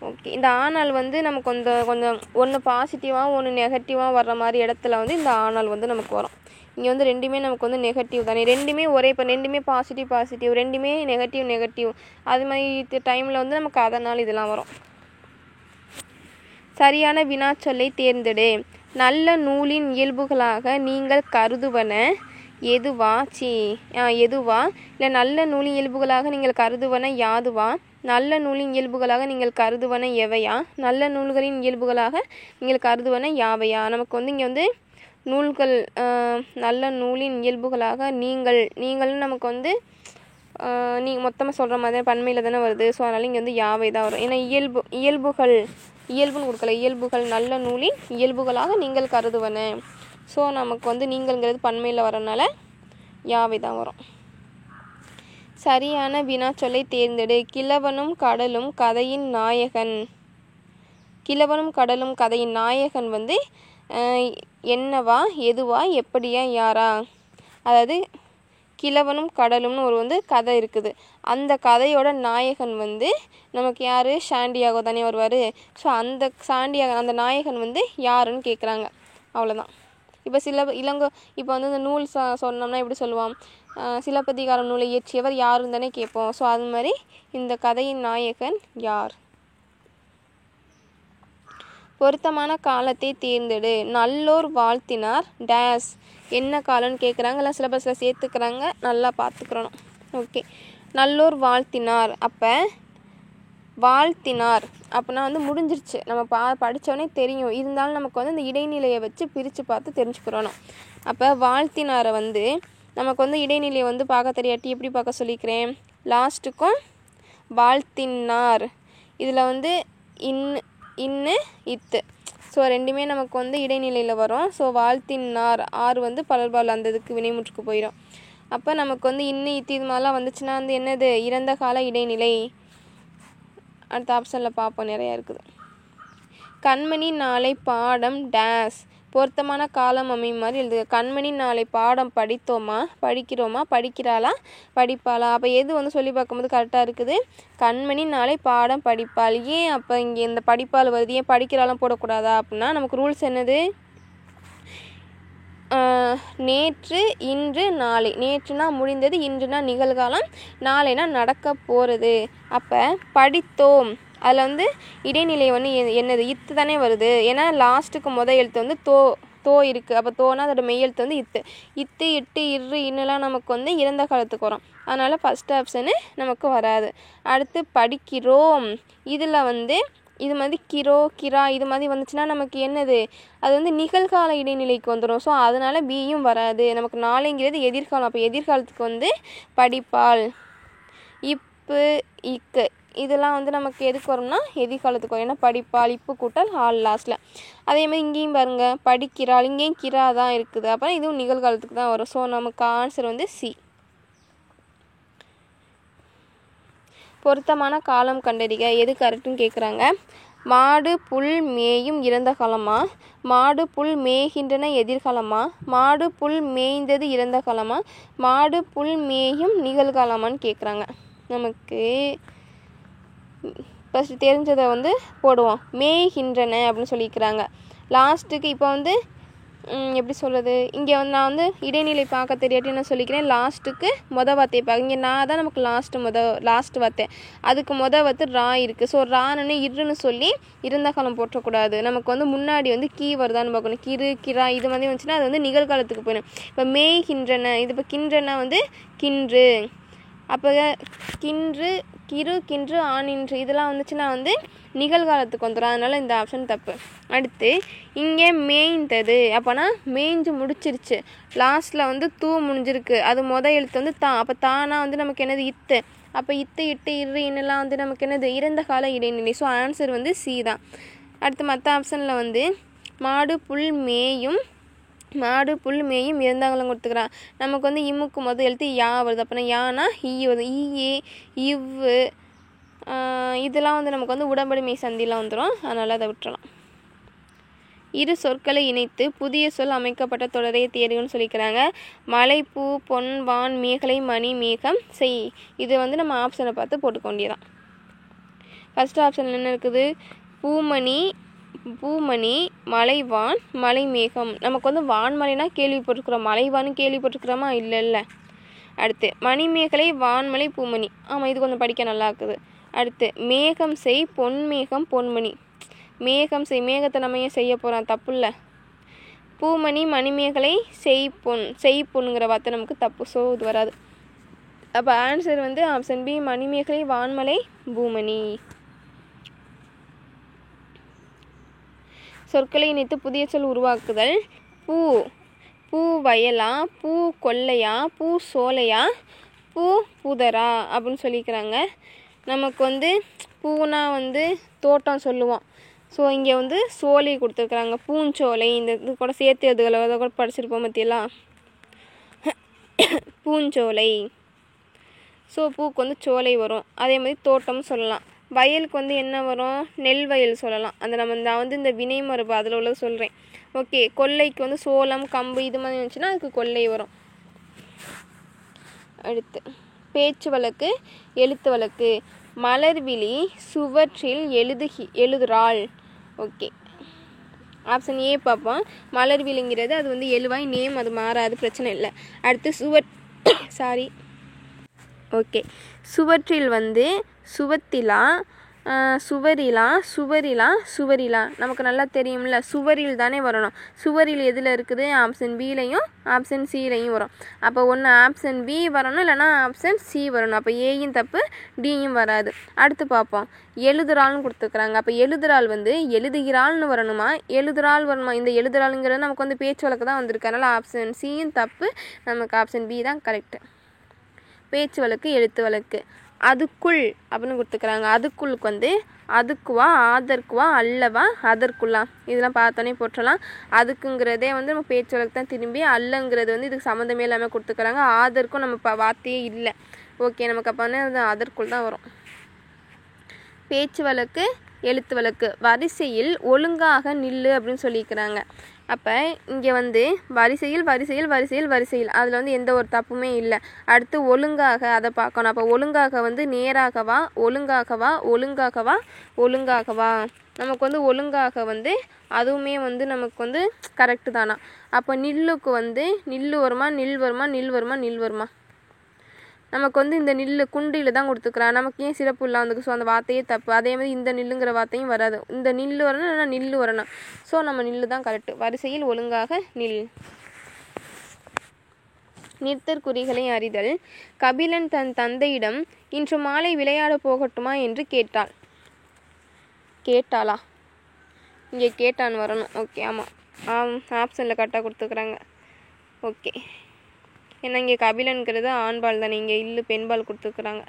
ஓகே, இந்த ஆனால் வந்து நமக்கு கொஞ்சம் ஒன்று பாசிட்டிவாக ஒன்று நெகட்டிவாக வர்ற மாதிரி இடத்துல வந்து இந்த ஆனால் வந்து நமக்கு வரும். இங்கே வந்து ரெண்டுமே நமக்கு வந்து நெகட்டிவ் தானே, ரெண்டுமே இப்போ ரெண்டுமே பாசிட்டிவ், ரெண்டுமே நெகட்டிவ் அது மாதிரி டைமில் வந்து நமக்கு அதனால் இதெல்லாம் வரும். சரியான வினாச்சொல்லை தேர்ந்தெடு. நல்ல நூலின் இயல்புகளாக நீங்கள் கருதுவன எதுவா இல்லை நல்ல நூலின் இயல்புகளாக நீங்கள் கருதுவன யாதுவா, நல்ல நூலின் இயல்புகளாக நீங்கள் கருதுவன எவையா, நல்ல நூல்களின் இயல்புகளாக நீங்கள் கருதுவன யாவையா. நமக்கு வந்து இங்கே வந்து நூல்கள் நல்ல நூலின் இயல்புகளாக நீங்கள்னு நமக்கு வந்து நீங்கள் மொத்தமாக சொல்கிற மாதிரி பன்மையில் தானே வருது. ஸோ அதனால் இங்கே வந்து யாவை தான் வரும். ஏன்னா இயல்புன்னு கொடுக்கல, இயல்புகள் நல்ல நூலின் இயல்புகளாக நீங்கள் கருதுவன. ஸோ நமக்கு வந்து நீங்கள்ங்கிறது பன்மையில் வரனால யாவை தான் வரும். சரியான வினாச்சொல்லை தேர்ந்தெடு. கிழவனும் கடலும் கதையின் நாயகன் வந்து என்னவா, எதுவா, எப்படியா, யாரா. அதாவது கிழவனும் கடலும்னு ஒரு வந்து கதை இருக்குது. அந்த கதையோட நாயகன் வந்து நமக்கு யார், சாண்டியாகோ தானே வருவார். ஸோ அந்த நாயகன் வந்து யாருன்னு கேட்குறாங்க. அவ்வளோதான். இப்போ இப்போ வந்து இந்த நூல் சொன்னோம்னா எப்படி சொல்லுவான், சிலப்பதிகாரம் நூலை இயற்றியவர் யாருன்னு தானே கேட்போம். ஸோ அது மாதிரி இந்த கதையின் நாயகன் யார். பொருத்தமான காலத்தை தேர்ந்தெடு. நல்லோர் வாழ்த்தினார் டேஸ். என்ன காலம்னு கேட்குறாங்க, இல்லை சிலபஸில் சேர்த்துக்கிறாங்க, நல்லா பார்த்துக்கிறணும். ஓகே, நல்லோர் வாழ்த்தினார். அப்போ வாழ்த்தினார் அப்படின்னா வந்து முடிஞ்சிருச்சு, நம்ம படித்தோடனே தெரியும். இருந்தாலும் நமக்கு வந்து இந்த இடைநிலையை வச்சு பிரித்து பார்த்து தெரிஞ்சுக்கிறணும். அப்போ வாழ்த்தினாரை வந்து நமக்கு வந்து இடைநிலையை வந்து பார்க்க தெரியாட்டி எப்படி பார்க்க சொல்லிக்கிறேன், லாஸ்ட்டுக்கும் வாழ்த்தினார் இதில் வந்து இன்னு இத்து. ஸோ ரெண்டுமே நமக்கு வந்து இடைநிலையில் வரும். ஸோ வாழ்த்தினார் வந்து பலர்பால் அந்த இதுக்கு வினைமுற்றுக்கு போயிடும். அப்போ நமக்கு வந்து இன்னு இத்து இது மாதிரிலாம் வந்துச்சுன்னா வந்து என்னது, இறந்த கால இடைநிலை. அடுத்த ஆப்ஷனில் பார்ப்போம், நிறையா இருக்குது. கண்மணி நாளை பாடம் டேஸ். பொருத்தமான காலம் அமையும் மாதிரி எழுதுக. கண்மணி நாளை பாடம் படிக்கிறோமா, படிக்கிறாளா, படிப்பாளா. அப்போ எது வந்து சொல்லி பார்க்கும்போது கரெக்டாக இருக்குது, கண்மணி நாளை பாடம் படிப்பாள். ஏன் அப்போ இங்கே இந்த படிப்பால் வருது, ஏன் படிக்கிறாலும் போடக்கூடாதா அப்படின்னா நமக்கு ரூல்ஸ் என்னது, நேற்று, இன்று, நாளை. நேற்றுனா முடிந்தது, இன்றுனா நிகழ்காலம், நாளைனா நடக்க போகிறது. அப்போ படித்தோம் அதில் வந்து இடைநிலை வந்து என்னது, இத்து தானே வருது. ஏன்னா லாஸ்ட்டுக்கு எழுத்து வந்து தோ இருக்குது. அப்போ தோனா அதோட மெய்யெழுத்து வந்து இத்து, இட்டு, இன்னெல்லாம் நமக்கு வந்து இறந்த காலத்துக்கு வரும். அதனால் ஃபஸ்ட் ஆப்ஷனு நமக்கு வராது. அடுத்து படிக்கிறோம், இதில் வந்து இது மாதிரி கிரா இது மாதிரி வந்துச்சுன்னா நமக்கு என்னது, அது வந்து நிகழ்கால இடைநிலைக்கு வந்துடும். ஸோ அதனால் பியும் வராது. நமக்கு நாளைங்கிறது எதிர்காலம். அப்போ எதிர்காலத்துக்கு வந்து படிப்பாள். இக்கு இதெல்லாம் வந்து நமக்கு எதுக்கு வரும்னா எதிர்காலத்துக்கு வரும். ஏன்னா படிப்பாள், இப்பு கூட்டல் ஆள் லாஸ்ட்டில். அதே மாதிரி இங்கேயும் பாருங்கள், படிக்கிறாள், இங்கேயும் கிரா தான் இருக்குது. அப்புறம் இதுவும் நிகழ்காலத்துக்கு தான் வரும். ஸோ நமக்கு ஆன்சர் வந்து சி. பொருத்தமான காலம் கண்டறிக. எது கரெக்டுன்னு கேட்குறாங்க. மாடு புல் மேயும் இறந்த காலமா, மாடு புல் மேய்கின்றன எதிர்காலமா, மாடு புல் மேய்ந்தது இறந்த காலமா, மாடு புல் மேயும் நிகழ்காலமான்னு கேட்குறாங்க. நமக்கு ஃபஸ்ட்டு தெரிஞ்சதை வந்து போடுவோம். மேய்கின்றன அப்படின்னு சொல்லிக்கிறாங்க. லாஸ்ட்டுக்கு இப்போ வந்து எப்படி சொல்கிறது, இங்கே வந்து நான் வந்து இடைநிலை பார்க்க தெரியாட்டி நான் சொல்லிக்கிறேன். லாஸ்ட்டுக்கு வார்த்தையை பார்க்க, இங்கே நான் தான் நமக்கு லாஸ்ட் வார்த்தை, அதுக்கு வார்த்தை ரா இருக்குது. ஸோ ரான்னு இருன்னு சொல்லி இறந்த காலம் போட்டக்கூடாது. நமக்கு வந்து முன்னாடி வந்து கீ வருதான்னு பார்க்கணும். கிரா இது மாதிரி வந்துச்சுன்னா அது வந்து நிகழ்காலத்துக்கு போயிடும். இப்போ மேய்கின்றன, இது இப்போ கின்றன வந்து கின்று. அப்போ கின்று ஆனின்று இதெல்லாம் வந்துச்சுன்னா வந்து நிகழ்காலத்துக்கு வந்துடும். அதனால் இந்த ஆப்ஷன் தப்பு. அடுத்து இங்கே மேய்ந்தது, அப்போனா மேய்ஞ்சு முடிச்சிருச்சு. லாஸ்ட்டில் வந்து தூ முடிஞ்சிருக்கு, அது எழுத்து வந்து தா. அப்போ தானா வந்து நமக்கு என்னது, இத்து. அப்போ இத்து, இட்டு, இன்னெல்லாம் வந்து நமக்கு என்னது, இறந்த கால இடைநிலை. ஸோ ஆன்சர் வந்து சி தான். அடுத்து மற்ற ஆப்ஷனில் வந்து மாடு புல் மேயும் இறந்தாங்களும் கொடுத்துக்கிறான். நமக்கு வந்து இம்முக்கு எழுத்து யா வருது. அப்போனா யானா ஈ வருது. ஈயே, இவ்வு, இதெல்லாம் வந்து நமக்கு வந்து உடம்படி மெய் சந்திலாம் வந்துடும், அதனால் அதை விட்டுறலாம். இரு சொற்களை இணைத்து புதிய சொல் அமைக்கப்பட்ட தொடரை தேர்வுன்னு சொல்லிக்கிறாங்க. மலை, பூ, பொன், வான், மேகலை, மணி, மேகம், செய். இது வந்து நம்ம ஆப்ஷனை பார்த்து போட்டுக்க வேண்டியதான். ஃபஸ்ட் ஆப்ஷன் என்ன இருக்குது? பூமணி, மலைவான், மலை, மேகம். நமக்கு வந்து வான்மலைனா கேள்விப்பட்டிருக்கிறோம், மலைவான்னு கேள்விப்பட்டிருக்கிறோமா? இல்லை. அடுத்து மணிமேகலை, வான்மலை, பூமணி. ஆமாம், இது கொஞ்சம் படிக்க நல்லா இருக்குது. அடுத்து மேகம் செய், பொன்மேகம், பொன்மணி. மேகம் செய், மேகத்தை நம்ம ஏன் செய்ய போகிறோம்? தப்பு இல்லை. பூமணி, மணிமேகலை, செய் பொண்ணுங்கிற வார்த்தை நமக்கு தப்பு, ஸோ இது வராது. அப்போ ஆன்சர் வந்து ஆப்ஷன் பி, மணிமேகலை, வான்மலை, பூமணி. சொற்களை இணைத்து புதிய சொல் உருவாக்குதல். பூ வயலா, பூ கொல்லையா, பூ சோலையா, பூ புதரா அப்படின்னு சொல்லிக்கிறாங்க. நமக்கு வந்து பூனா வந்து தோட்டம் சொல்லுவோம், ஸோ இங்கே வந்து சோலை கொடுத்துருக்குறாங்க, பூஞ்சோலை. இந்த இது கூட சேர்த்து எழுதுகளை அதை கூட படிச்சிருப்போம் பற்றியெல்லாம், பூஞ்சோலை. ஸோ பூக்கு வந்து சோலை வரும். அதே மாதிரி தோட்டம்னு சொல்லலாம். வயலுக்கு வந்து என்ன வரும்? நெல் வயல் சொல்லலாம். நான் வந்து இந்த வினை மரபு அதில் உள்ள சொல்கிறேன். ஓகே, கொல்லைக்கு வந்து சோளம், கம்பு இது மாதிரி இருந்துச்சுன்னா அதுக்கு கொல்லை வரும். அடுத்து பேச்சு வழக்கு, எழுத்து வழக்கு. மலர்விழி சுவற்றில் எழுதுறாள். ஓகே, ஆப்ஷன் ஏ பார்ப்போம். மலர்விழிங்கிறது அது வந்து எழுவாய் நேம், அது மாறாது, பிரச்சனை இல்லை. அடுத்து ஓகே, சுவற்றில் வந்து சுவத்திலா, சுவரிலா. நமக்கு நல்லா தெரியும்ல, சுவரில் தானே வரணும். சுவரில் எதில் இருக்குது? ஆப்ஷன் பிலையும் ஆப்ஷன் சிலையும் வரும். அப்போ ஒன்று ஆப்ஷன் பி வரணும், இல்லைனா ஆப்ஷன் சி வரணும். அப்போ ஏயும் தப்பு, டியும் வராது. அடுத்து பார்ப்போம். எழுதுறாள்னு கொடுத்துருக்குறாங்க. அப்போ எழுதுறாள் வந்து எழுதுகிறாள்னு வரணுமா, எழுதுறாள் வரணுமா? இந்த எழுதுறாளுங்கிறது நமக்கு வந்து பேச்சு வழக்கு தான் வந்திருக்கு, அதனால் ஆப்ஷன் சியும் தப்பு, நமக்கு ஆப்ஷன் பி தான் கரெக்டு. பேச்சு வழக்கு, எழுத்து வழக்கு. அதுக்குள் அப்படின்னு கொடுத்துக்கிறாங்க. அதுக்குள்ளுக்கு வந்து அதுக்குவா, ஆதற்குவா, அல்லவா, அதற்குள்ளா, இதெல்லாம் பார்த்தோன்னே போட்டுடலாம். அதுக்குங்கிறதே வந்து நம்ம பேச்சு வழக்கு தான். திரும்பி அல்லங்கிறது வந்து இதுக்கு சம்மந்தமே இல்லாமல் கொடுத்துக்கிறாங்க. ஆதற்கும் நம்ம வார்த்தையே இல்லை. ஓகே, நமக்கு அப்போ வந்து அதற்குள் தான் வரும். பேச்சு வழக்கு, எழுத்து வழக்கு. வரிசையில் ஒழுங்காக நில்லு அப்படின்னு சொல்லிக்கிறாங்க. அப்போ இங்கே வந்து வரிசையில் அதில் வந்து எந்த ஒரு தப்புமே இல்லை. அடுத்து ஒழுங்காக, அதை பார்க்கணும். அப்போ ஒழுங்காக வந்து நேராகவா, ஒழுங்காகவா. நமக்கு வந்து ஒழுங்காக வந்து அதுவுமே வந்து நமக்கு வந்து கரெக்டு தானா. அப்போ நில்லுக்கு வந்து நில் வருமா? நமக்கு வந்து இந்த நில்லு குண்டியில் தான் கொடுத்துக்கிறான். நமக்கு ஏன் சிறப்பு இல்லை வந்துக்கு? ஸோ அந்த வார்த்தையே தப்பு. அதே மாதிரி இந்த நில்லுங்கிற வார்த்தையும் வராது. இந்த நில்லு வரணும், இல்லைனா நில்லு வரணும். ஸோ நம்ம நில்லு தான் கரெக்டு. வரிசையில் ஒழுங்காக நில். நிறுத்தற்குறிகளை அறிதல். கபிலன் தன் தந்தையிடம் இன்று மாலை விளையாட போகட்டுமா என்று கேட்டாளா? இங்கே கேட்டான்னு வரணும். ஓகே, ஆமாம், ஆப்ஷனில் கரெக்டாக கொடுத்துக்கிறாங்க. ஓகே, ஏன்னா இங்கே கபிலன்கிறது ஆண்பால் தானே, இங்கே இல்லை பெண்பால் கொடுத்துருக்குறாங்க.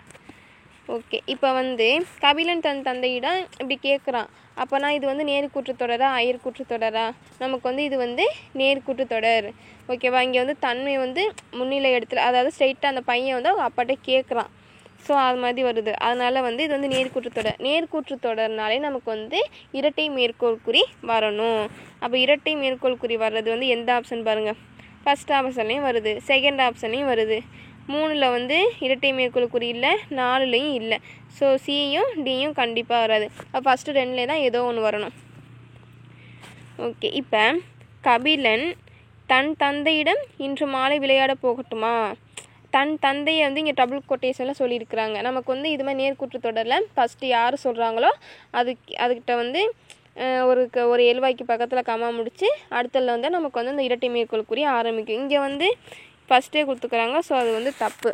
ஓகே, இப்போ வந்து கபிலன் தன் தந்தையிடம் இப்படி கேட்குறான். அப்போனா இது வந்து நேர்கூற்று தொடரா, அயற்கூற்று தொடரா? நமக்கு வந்து இது வந்து நேர்கூற்று தொடர். ஓகேவா? இங்கே வந்து தன்மை வந்து முன்னிலை இடத்துல, அதாவது ஸ்ட்ரைட்டாக அந்த பையன் வந்து அவங்க அப்பாட்ட கேட்குறான். ஸோ அது மாதிரி வருது. அதனால் வந்து இது வந்து நேர்கூற்று தொடர்னாலே நமக்கு வந்து இரட்டை மேற்கோள் குறி வரணும். அப்போ இரட்டை மேற்கோள் குறி வர்றது வந்து எந்த ஆப்ஷன் பாருங்கள்? ஃபஸ்ட் ஆப்ஷன்லேயும் வருது, செகண்ட் ஆப்ஷன்லேயும் வருது. 3ல் வந்து இரட்டை மேற்கோள் குறி இல்லை, 4லையும் இல்லை. ஸோ சியும் டியும் கண்டிப்பாக வராது. அப்போ ஃபஸ்ட்டு 2லே தான் ஏதோ ஒன்று வரணும். ஓகே, இப்போ கபிலன் தன் தந்தையிடம் இன்று மாலை விளையாட போகட்டுமா? தன் தந்தையை வந்து இங்கே டபுள் கொட்டேஷனில் சொல்லியிருக்கிறாங்க. நமக்கு வந்து இது மாதிரி நேர்கூற்று தொடரில் ஃபஸ்ட்டு யார் சொல்கிறாங்களோ அதுக்கிட்ட வந்து ஒரு எழுவாய்க்கு பக்கத்தில் கமா முடித்து அடுத்ததில் வந்து நமக்கு வந்து இந்த இரட்டை மேற்கோள் குறி ஆரம்பிக்கும். இங்கே வந்து ஃபஸ்ட்டே கொடுத்துக்கிறாங்க. ஸோ அது வந்து தப்பு.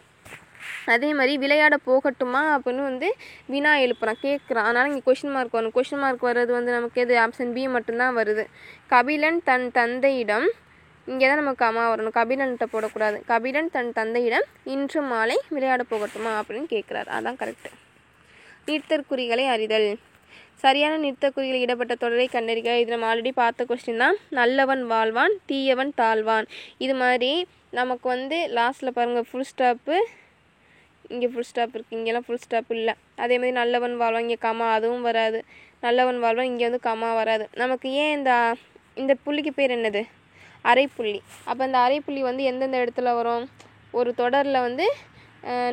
அதே மாதிரி விளையாட போகட்டுமா அப்படின்னு வந்து வினா எழுப்புறான், கேட்குறான். அதனால் இங்கே கொஷின் மார்க் வரும். கொஷின் மார்க் வர்றது வந்து நமக்கு எது? ஆப்ஷன் பி மட்டும்தான் வருது. கபிலன் தன் தந்தையிடம், இங்கே தான் நமக்கு கமா வரணும், கபிலன்கிட்ட போடக்கூடாது. கபிலன் தன் தந்தையிடம் இன்று மாலை விளையாட போகட்டுமா அப்படின்னு கேட்குறாரு. அதான் கரெக்டு. நிறுத்தற்குறிகளை அறிதல். சரியான நிறுத்தற்குறிகள் இடப்பட்ட தொடரை கண்டறிக. இது நம்ம ஆல்ரெடி பார்த்த கொஸ்டின் தான். நல்லவன் வாழ்வான், தீயவன் தாழ்வான். இது மாதிரி நமக்கு வந்து லாஸ்ட்டில் பாருங்கள், ஃபுல் ஸ்டாப்பு, இங்கே ஃபுல் ஸ்டாப் இருக்குது, இங்கெல்லாம் ஃபுல் ஸ்டாப் இல்லை. அதே மாதிரி நல்லவன் வாழ்வான், இங்கே கமா அதுவும் வராது. நல்லவன் வாழ்வான், இங்கே வந்து கமா வராது. நமக்கு ஏன் இந்த புள்ளிக்கு பேர் என்னது? அரைப்புள்ளி. அப்போ அந்த அரைப்புள்ளி வந்து எந்தெந்த இடத்துல வரும்? ஒரு தொடரில் வந்து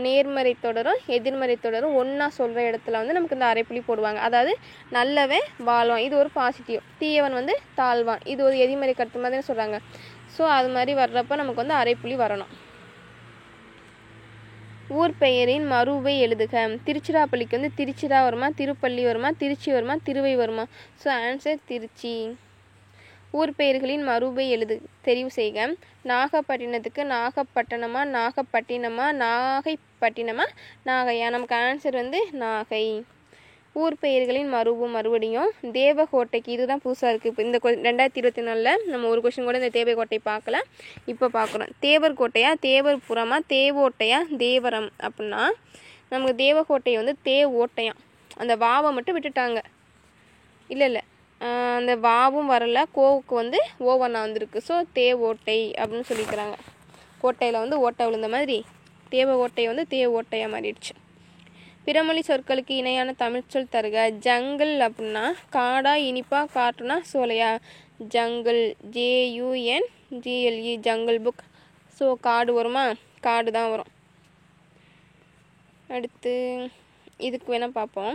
நேர்மறை தொடரும் எதிர்மறை தொடரும் ஒன்றா சொல்கிற இடத்துல வந்து நமக்கு இந்த அரைப்புள்ளி போடுவாங்க. அதாவது நல்லவன் வாழ்வான், இது ஒரு பாசிட்டிவ். தீயவன் வந்து தாழ்வான், இது ஒரு எதிர்மறை கருத்து மாதிரி சொல்கிறாங்க. ஸோ அது மாதிரி வர்றப்போ நமக்கு வந்து அரைப்புள்ளி வரணும். ஊர் பெயரின் மறுவை எழுதுக. திருச்சிராப்பள்ளிக்கு வந்து திருச்சிரா வருமா, திருப்பள்ளி வருமா, திருச்சி வருமா, திருவை வருமா? So answer Trichy. ஊர் பெயர்களின் மறுவை தெரிவு செய்க. நாகப்பட்டினத்துக்கு நாகப்பட்டினமா, நாகப்பட்டினமா, நாகைப்பட்டினமா, நாகையா? நமக்கு ஆன்சர் வந்து நாகை. ஊர் பெயர்களின் மறுபடியும் தேவகோட்டைக்கு, இதுதான் புதுசாக இருக்குது. இப்போ இந்த 2024 நம்ம ஒரு கொஸ்டின் கூட இந்த தேவகோட்டை பார்க்கல, இப்போ பார்க்குறோம். தேவர் கோட்டையா, தேவர் புறமா, தேவோட்டையா, தேவரம் அப்படின்னா நமக்கு தேவகோட்டை வந்து ஓட்டையாம். அந்த வாவை மட்டும் விட்டுட்டாங்க. இல்லை அந்த வாவும் வரல, கோவுக்கு வந்து ஓவனா வந்திருக்கு. ஸோ ஓட்டை அப்படின்னு சொல்லிக்கிறாங்க. கோட்டையில் வந்து ஓட்டை விழுந்த மாதிரி தேவகோட்டை வந்து ஓட்டையாக மாறிடுச்சு. பிறமொழி சொற்களுக்கு இணையான தமிழ்ச்சொல் தருக. ஜங்கிள் அப்படின்னா காடா, இனிப்பா, காட்டுனா சோலையா? Jungle, JUNGLE, jungle book. So காடு வருமா? காடு தான் வரும். அடுத்து இதுக்கு வேணால் பார்ப்போம்.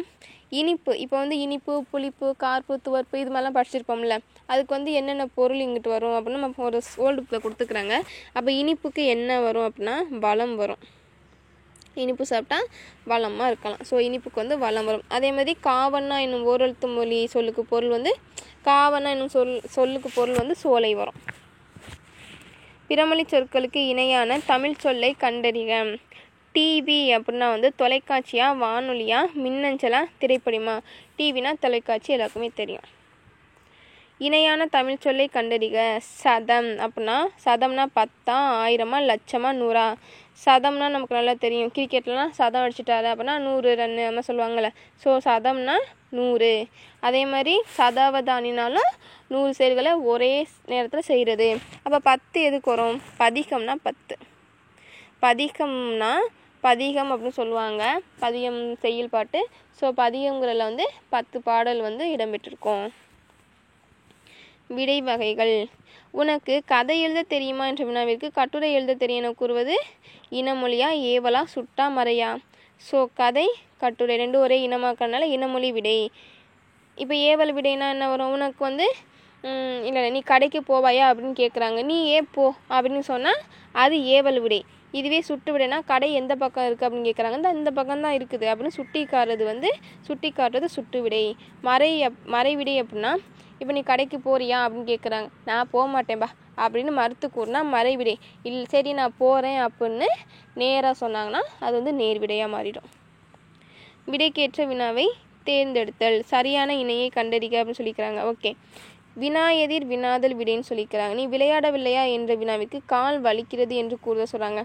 இனிப்பு. இப்போ வந்து இனிப்பு, புளிப்பு, கார்ப்பு, துவர்ப்பு இது மாதிரிலாம் படிச்சிருப்போம்ல, அதுக்கு வந்து என்னென்ன பொருள் இங்கிட்டு வரும் அப்படின்னு நம்ம ஒரு ஓல்டு புக்கில் கொடுத்துக்குறாங்க. அப்போ இனிப்புக்கு என்ன வரும் அப்படின்னா வளம் வரும். இனிப்பு சாப்பிட்டா வளமாக இருக்கலாம். ஸோ இனிப்புக்கு வந்து வளம் வரும். அதே மாதிரி காவண்ணா என்னும் ஓரெழுத்து மொழி சொல்லுக்கு பொருள் வந்து காவண்ணா என்னும் சொல்லுக்கு பொருள் வந்து சோலை வரும். பிறமொழி சொற்களுக்கு இணையான தமிழ் சொல்லை கண்டறிக. டிவி அப்படின்னா வந்து தொலைக்காட்சியா, வானொலியா, மின்னஞ்சலா, திரைப்படமா? டிவினா தொலைக்காட்சி, எல்லாருக்குமே தெரியும். இணையான தமிழ் சொல்லை கண்டறிக. சதம் அப்படின்னா சதம்னா 10, 1000, லட்சமா, 100? சதம்னா நமக்கு நல்லா தெரியும், கிரிக்கெட்லாம் சதம் அடிச்சுட்டாரு அப்படின்னா 100 ரன்னு நம்ம சொல்லுவாங்கள்ல. ஸோ சதம்னா 100. அதே மாதிரி சதாவதானினாலும் 100 செயல்களை ஒரே நேரத்தில் செய்கிறது. அப்போ 10 எதுக்கு வரும்? பதிகம்னா 10. பதிகம்னா பதிகம் அப்படின்னு சொல்லுவாங்க, பதிகம் செய்யுள் பாட்டு. ஸோ பதிகங்கிறதுல வந்து 10 பாடல் வந்து இடம்பெற்றிருக்கும். விடை வகைகள். உனக்கு கதை எழுத தெரியுமா என்ற வினாவிற்கு கட்டுரை எழுத தெரியும் என கூறுவது இனமொழியா, ஏவலா, சுட்டா, மறையா? ஸோ கதை, கட்டுரை ரெண்டும் ஒரே இனமாக்கறனால இனமொழி விடை. இப்போ ஏவல் விடைனா என்ன வரும்? உனக்கு வந்து இல்லை நீ கடைக்கு போவாயா அப்படின்னு கேட்குறாங்க, நீ போ அப்படின்னு சொன்னால் அது ஏவல் விடை. இதுவே சுட்டு விடைனா கடை எந்த பக்கம் இருக்குது அப்படின்னு கேட்குறாங்க, இந்த பக்கம் தான் இருக்குது அப்படின்னு சுட்டி காட்டுறது சுட்டு விடை. மறை விடை அப்படின்னா இப்போ நீ கடைக்கு போறியா அப்படின்னு கேட்குறாங்க, நான் போக மாட்டேன்பா அப்படின்னு மறுத்து கூறினா மறைவிடை. சரி நான் போகிறேன் அப்படின்னு நேராக சொன்னாங்கன்னா அது வந்து நேர்விடையாக மாறிடும். விடைக்கேற்ற வினாவை தேர்ந்தெடுத்தல். சரியான இணையை கண்டறிக அப்படின்னு சொல்லிக்கிறாங்க. ஓகே, வினா எதிர் வினாதல் விடைன்னு சொல்லிக்கிறாங்க. நீ விளையாடவில்லையா என்ற வினாவிற்கு கால் வலிக்கிறது என்று கூறுத சொல்கிறாங்க.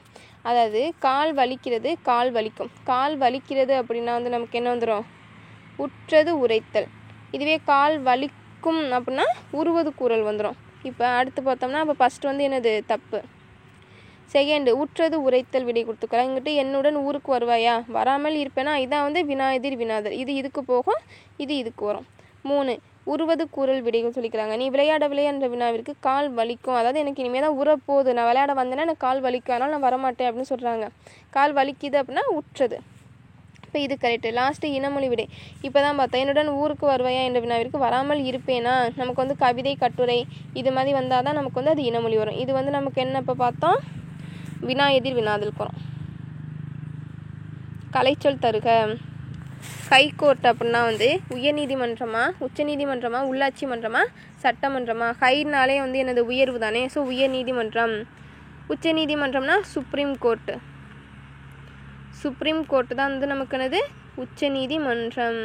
அதாவது கால் வலிக்கிறது, கால் வலிக்கும். கால் வலிக்கிறது அப்படின்னா வந்து நமக்கு என்ன வந்துடும்? உற்றது உரைத்தல். இதுவே கால் வலிக்கும் அப்படின்னா உருவது கூறல் வந்துடும். இப்போ அடுத்து பார்த்தோம்னா இப்போ ஃபஸ்ட்டு வந்து என்னது? தப்பு. செகண்டு உற்றது உரைத்தல் விடை கொடுத்துக்கலாம். இங்கிட்ட என்னுடன் ஊருக்கு வருவாயா, வராமல் இருப்பேனா, இதான் வந்து வினா எதிர் வினாதல். இது இதுக்கு போகும், இது இதுக்கு வரும். 3 உருவது கூறல் விடைகள் சொல்லிக்கிறாங்க. நீ விளையாடவில்லை என்ற வினாவிற்கு கால் வலிக்கும், அதாவது எனக்கு இனிமேல் தான் உரப்போகுது, நான் விளையாட வந்தேன்னா எனக்கு கால் வலிக்கும், அதனால் நான் வரமாட்டேன் அப்படின்னு சொல்கிறாங்க. கால் வலிக்குது அப்படின்னா உற்றது. இப்போ இது கரெக்டு. லாஸ்ட்டு இனமொழி விடை. இப்போ தான் பார்த்தேன், என்னுடன் ஊருக்கு வருவாயா என்ற வினாவிற்கு வராமல் இருப்பேனா, நமக்கு வந்து கவிதை, கட்டுரை இது மாதிரி வந்தால் தான் நமக்கு வந்து அது இனமொழி வரும். இது வந்து நமக்கு என்ன இப்போ பார்த்தோம்? வினா எதிர் வினாதலுக்கு வரும். கலைச்சொல் தருக. ஹைகோர்ட் அப்படின்னா வந்து உயர்நீதிமன்றமா, உச்சநீதிமன்றமா, உள்ளாட்சி மன்றமா, சட்டமன்றமா? ஹைனாலே வந்து என்னது? உயர்வு தானே. ஸோ உயர்நீதிமன்றம். உச்சநீதிமன்றம்னா சுப்ரீம் கோர்ட்டு. சுப்ரீம் கோர்ட்டு தான் வந்து நமக்கு என்னது? உச்சநீதிமன்றம்.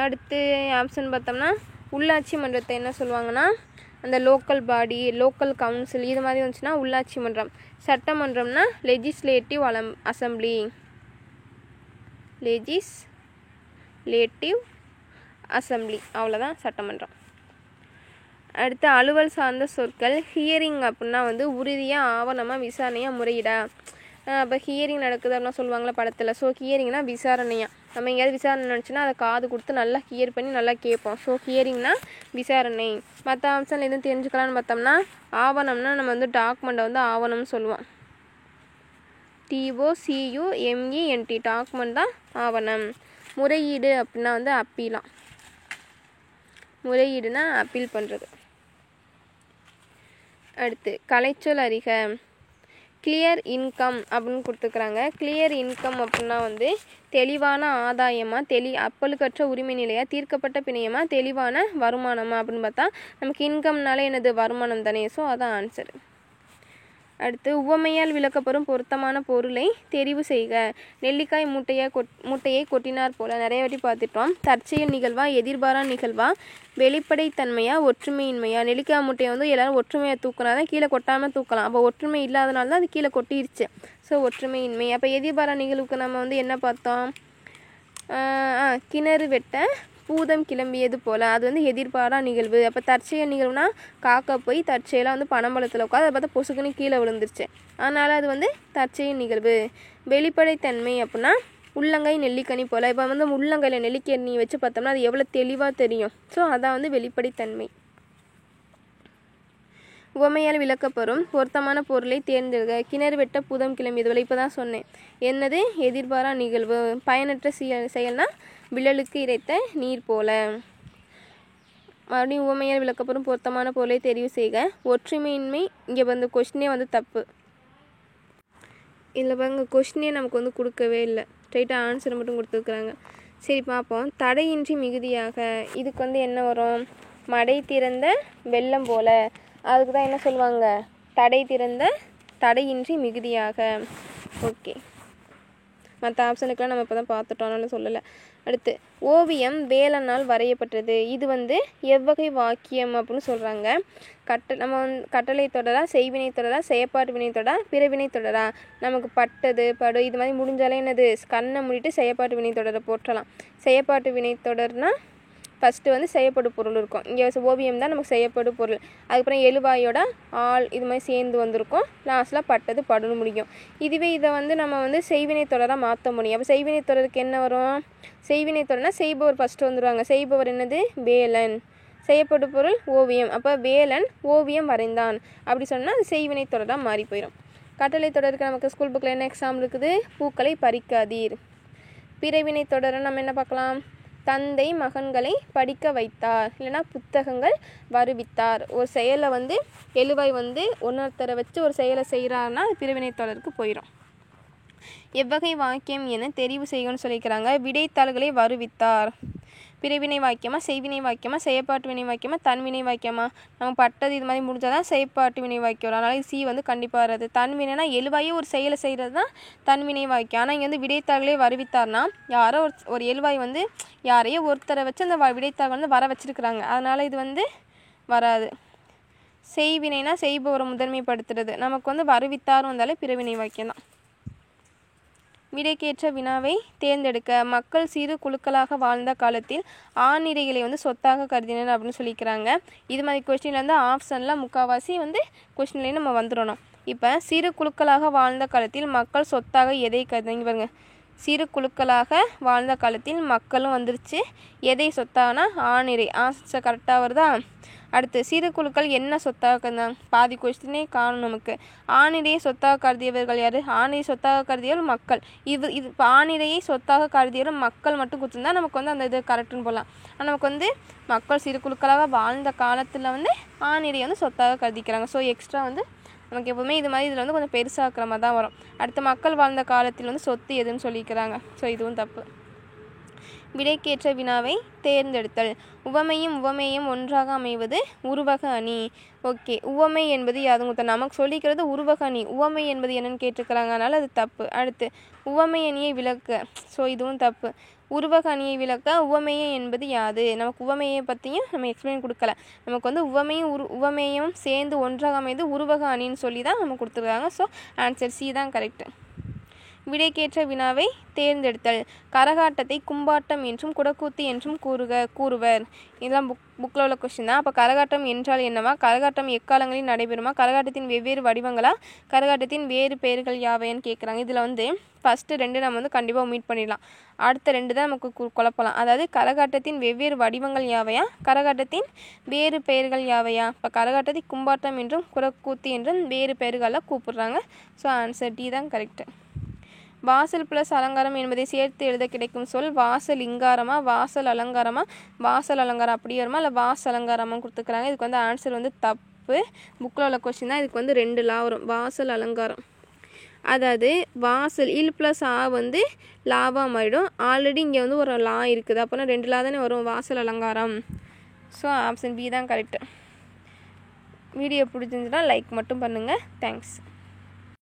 அடுத்து ஆப்ஷன் பார்த்தோம்னா உள்ளாட்சி மன்றத்தை என்ன சொல்லுவாங்கன்னா அந்த லோக்கல் பாடி, லோக்கல் கவுன்சில் இது மாதிரி வந்துச்சுன்னா உள்ளாட்சி மன்றம். சட்டமன்றம்னா லெஜிஸ்லேட்டிவ் அசம்பிளி. லெஜிஸ்லேட்டிவ் அசம்பிளி, அவ்வளோதான் சட்டமன்றம். அடுத்து அலுவல் சார்ந்த சொற்கள். ஹியரிங் அப்படின்னா வந்து உறுதியாக, ஆவணமாக, விசாரணையாக, முறையிடா. அப்போ ஹியரிங் நடக்குது அப்படிலாம் சொல்லுவாங்களே படத்தில். ஸோ ஹியரிங்னா விசாரணையாக, நம்ம எங்கேயாவது விசாரணை நினச்சின்னா அதை காது கொடுத்து நல்லா ஹியர் பண்ணி நல்லா கேட்போம். ஸோ ஹியரிங்னா விசாரணை. மற்ற ஆப்ஷனில் எதுவும் தெரிஞ்சுக்கலான்னு பார்த்தோம்னா ஆவணம்னா நம்ம வந்து டாக்குமெண்ட்டை வந்து ஆவணம்னு சொல்லுவோம். TOCUMENT டாக்குமெண்ட் தான் ஆவணம். முறையீடு அப்படின்னா வந்து அப்பீலாம். முறையீடுனா அப்பீல் பண்ணுறது. அடுத்து கலைச்சொல் அறிக. கிளியர் இன்கம் அப்படின்னு கொடுத்துக்கிறாங்க. கிளியர் இன்கம் அப்படின்னா வந்து தெளிவான ஆதாயமாக, அப்பலுக்கற்ற உரிமை நிலையாக, தீர்க்கப்பட்ட பிணையமாக, தெளிவான வருமானமாக அப்படின்னு பார்த்தா நமக்கு இன்கம்னாலே என்னது வருமானம் தானே. ஸோ அதான் ஆன்சர். அடுத்து உவமையால் விளக்கப்படும் பொருத்தமான பொருளை தெரிவு செய்க. நெல்லிக்காய் மூட்டையை கொட்டினார் போல நிறைய வாட்டி பார்த்துட்டோம். தற்செயல் நிகழ்வா, எதிர்பாரா நிகழ்வா, வெளிப்படைத்தன்மையா, ஒற்றுமையின்மையா. நெல்லிக்காய் மூட்டையை வந்து எல்லாரும் ஒற்றுமையாக தூக்கினா தான் கீழே கொட்டாமல் தூக்கலாம். அப்போ ஒற்றுமை இல்லாதனால தான் அது கீழே கொட்டிருச்சு. ஸோ ஒற்றுமையின்மை. அப்போ எதிர்பாரா நிகழ்வுக்கு நம்ம வந்து என்ன பார்த்தோம்? கிணறு வெட்ட பூதம் கிளம்பியது போல், அது வந்து எதிர்பாரா நிகழ்வு. அப்போ தற்செயல் நிகழ்வுனா காக்கா போய் தற்செயலாக வந்து பனம்பழத்தில் உட்காந்து அதை பார்த்தா பொசுக்குன்னு கீழே விழுந்துருச்சு, அதனால் அது வந்து தற்செயல் நிகழ்வு. வெளிப்படைத்தன்மை அப்படின்னா உள்ளங்கை நெல்லிக்கனி போல். இப்போ வந்து உள்ளங்கையில் நெல்லிக்கனி வச்சு பார்த்தோம்னா அது எவ்வளோ தெளிவாக தெரியும். ஸோ அதான் வந்து வெளிப்படைத்தன்மை. உவமையால் விளக்கப்பெறும் பொருத்தமான பொருளை தேர்ந்தெடுக்க. கிணறு வெட்ட பூதம் கிளம்பியது போல் இப்போ தான் சொன்னேன். என்னது? எதிர்பாரா நிகழ்வு. பயனற்ற செயல்னா விழலுக்கு இறைத்த நீர் போல. மறுபடியும் உவமையால் விளக்கப்பெறும் பொருத்தமான பொருளை தெரிவு செய்க. ஒற்றுமையின்மை. இங்கே வந்து கொஸ்டினே வந்து தப்பு. இதில் பாருங்க கொஸ்டினே நமக்கு வந்து கொடுக்கவே இல்லை, ஸ்ட்ரைட்டாக ஆன்சர் மட்டும் கொடுத்துருக்குறாங்க. சரி பார்ப்போம். தடையின்றி மிகுதியாக. இதுக்கு வந்து என்ன வரும்? மடை திறந்த வெள்ளம் போல. அதுக்கு தான் என்ன சொல்லுவாங்க? தடை திறந்த தடையின்றி மிகுதியாக. ஓகே, மற்ற ஆப்ஷனுக்கெலாம் நம்ம இப்போ தான் பார்த்துட்டோம், அதனால சொல்லலை. அடுத்து ஓவியம் வேலனால் வரையப்பட்டது. இது வந்து எவ்வகை வாக்கியம் அப்படின்னு சொல்கிறாங்க. நம்ம வந்து கட்டளை தொடரா, செய்வினை தொடரா, செயற்பாட்டு வினை தொடரா, பிறவினை தொடரா. நமக்கு பட்டது படு இது மாதிரி முடிஞ்சாலே என்னது? கண்ணை மூடிட்டு செயற்பாட்டு வினை தொடரை போற்றலாம். செயற்பாட்டு வினை தொடர்னா ஃபஸ்ட்டு வந்து செய்யப்படும் பொருள் இருக்கும். இங்கே ஓவியம் தான் நமக்கு செய்யப்படும் பொருள். அதுக்கப்புறம் எழுவாயோட ஆள் இது மாதிரி சேர்ந்து வந்திருக்கும். லாஸ்ட்டில் பட்டது படுன்னு முடியும். இதுவே இதை வந்து நம்ம வந்து செய்வினை தொடராக மாற்ற முடியும். அப்போ செய்வினை தொடருக்கு என்ன வரும்? செய்வினை தொடர்னா செய்பவர் ஃபஸ்ட்டு வந்துடுவாங்க. செய்பவர் என்னது? வேலன். செய்யப்படும் பொருள் ஓவியம். அப்போ வேலன் ஓவியம் வரைந்தான் அப்படி சொன்னால் அது செய்வினை தொடராக மாறி போயிடும். கட்டளை தொடருக்கு நமக்கு ஸ்கூல் புக்கில் என்ன எக்ஸாம்பிள் இருக்குது? பூக்களை பறிக்காதீர். பிறவினை தொடரை நம்ம என்ன பார்க்கலாம்? தந்தை மகன்களை படிக்க வைத்தார், இல்லைனா புத்தகங்கள் வருவித்தார். ஒரு செயலை வந்து எழுவாய் வந்து ஒன்னொருத்தரை வச்சு ஒரு செயலை செய்கிறாருன்னா அது பிறவினை தொடருக்கு போயிடும். எவ்வகை வாக்கியம் என தெரிவு செய்யணும்னு சொல்லிக்கிறாங்க. விடைத்தாள்களை வருவித்தார். பிறவினை வாக்கியமா, செய்வினை வாக்கியமா, செயற்பாட்டு வினை வாக்கியமா, தன்வினை வாக்கியமா? நம்ம பட்டது இது மாதிரி முடிஞ்சால் தான் செயற்பாட்டு வினை வாக்கியம். அதனால் சி வந்து கண்டிப்பாக வராது. தன்வினைனா எழுவாயே ஒரு செயலை செய்கிறது தான் தன்வினை வாக்கியம். ஆனால் இங்கே வந்து விடைத்தாள்களே வருவித்தார்னா யாரோ ஒரு எழுவாய் வந்து யாரையோ ஒருத்தரை வச்சு அந்த விடைத்தாள் வந்து வர வச்சுருக்குறாங்க, அதனால் இது வந்து வராது. செய்வினைனா செய்பவரை முதன்மைப்படுத்துறது. நமக்கு வந்து வருவித்தார் வந்தாலே பிறவினை வாக்கியம் தான். விடைக்கேற்ற வினாவை தேர்ந்தெடுக்க. மக்கள் சிறு குழுக்களாக வாழ்ந்த காலத்தில் ஆணிரைகளை வந்து சொத்தாக கருதினர் அப்படின்னு சொல்லிக்கிறாங்க. இது மாதிரி கொஸ்டினில் வந்து ஆப்ஷனில் முக்கால்வாசி வந்து கொஸ்டின்லேயே நம்ம வந்துடணும். இப்போ சிறு குழுக்களாக வாழ்ந்த காலத்தில் மக்கள் சொத்தாக எதை கருதுங்க பாருங்க. சிறு குழுக்களாக வாழ்ந்த காலத்தில் மக்களும் வந்துருச்சு. எதை சொத்தாகனா ஆணிரை. ஆன்சர் கரெக்டாக வருதா? அடுத்து சிறு குழுக்கள் என்ன சொத்தாக கருந்தாங்க? பாதி கொஸ்டினே காணும் நமக்கு. ஆணிரையை சொத்தாக கருதியவர்கள் யார்? ஆணிரை சொத்தாக கருதியவர்கள் மக்கள். இது இப்போ ஆணிரையை சொத்தாக கருதியவர்கள் மக்கள் மட்டும் கொடுத்துருந்தா நமக்கு வந்து அந்த இது கரெக்டுன்னு போகலாம். ஆனால் நமக்கு வந்து மக்கள் சிறு குழுக்களாக வாழ்ந்த காலத்தில் வந்து ஆணிரை வந்து சொத்தாக கருதிக்கிறாங்க. ஸோ எக்ஸ்ட்ரா வந்து நமக்கு எப்போவுமே இது மாதிரி இதில் வந்து கொஞ்சம் பெருசாக்குற மாதிரி தான் வரும். அடுத்து மக்கள் வாழ்ந்த காலத்தில் வந்து சொத்து எதுன்னு சொல்லிக்கிறாங்க. ஸோ இதுவும் தப்பு. விடைக்கேற்ற வினாவை தேர்ந்தெடுத்தல். உவமையும் உவமேயம் ஒன்றாக அமைவது உருவக அணி. ஓகே, உவமை என்பது யாதுங்க நமக்கு சொல்லிக்கிறது உருவக அணி. உவமை என்பது என்னன்னு கேட்டிருக்கிறாங்க, அதனால் அது தப்பு. அடுத்து உவமை அணியை விளக்க. ஸோ இதுவும் தப்பு. உருவக அணியை விளக்க உவமேயம் என்பது யாது? நமக்கு உவமையை பற்றியும் நம்ம எக்ஸ்பிளைன் கொடுக்கல. நமக்கு வந்து உவமையும் உவமேயம் சேர்ந்து ஒன்றாக அமைது உருவக அணின்னு சொல்லி தான் நம்ம கொடுத்துருக்காங்க. ஸோ ஆன்சர் சி தான் கரெக்டு. விடைக்கேற்ற வினாவை தேர்ந்தெடுத்தல். கரகாட்டத்தை கும்பாட்டம் என்றும் குடக்கூத்து என்றும் கூறுவர். இதெல்லாம் புக்கில் உள்ள கொஸ்டின் தான். அப்போ கரகாட்டம் என்றால் என்னவா, கரகாட்டம் எக்காலங்களில் நடைபெறுமா, கரகாட்டத்தின் வெவ்வேறு வடிவங்களா, கரகாட்டத்தின் வேறு பெயர்கள் யாவைன்னு கேட்குறாங்க. இதில் ஃபஸ்ட்டு 2 நம்ம கண்டிப்பாக ஒமிட் பண்ணிடலாம். அடுத்த 2 தான் நமக்கு குழப்பலாம். அதாவது கரகாட்டத்தின் வெவ்வேறு வடிவங்கள் யாவையா, கரகாட்டத்தின் வேறு பெயர்கள் யாவையா. இப்போ கரகாட்டத்தை கும்பாட்டம் என்றும் குடக்கூத்து என்றும் வேறு பெயர்களில் கூப்பிடுறாங்க. ஸோ ஆன்சர் டி தான் கரெக்டு. வாசல் ப்ளஸ் அலங்காரம் என்பதை சேர்த்து எழுத கிடைக்கும் சொல் வாசல் இங்காரமா, வாசல் அலங்காரமா, வாசல் அலங்காரம் அப்படி வருமா, இல்லை வாசல் அலங்காரமாக கொடுத்துருக்குறாங்க. இதுக்கு ஆன்சர் தப்பு. புக்கில் உள்ள கொஸ்டின் தான். இதுக்கு 2 லா வரும். வாசல் அலங்காரம், அதாவது வாசல் இல் ப்ளஸ் ஆ லாவாக மாறிடும். ஆல்ரெடி இங்கே ஒரு லா இருக்குது. அப்போனா 2 லா தானே வரும், வாசல் அலங்காரம். ஸோ ஆப்ஷன் பி தான் கரெக்டு. வீடியோ பிடிச்சிருந்துச்சுன்னா லைக் மட்டும் பண்ணுங்கள். தேங்க்ஸ்.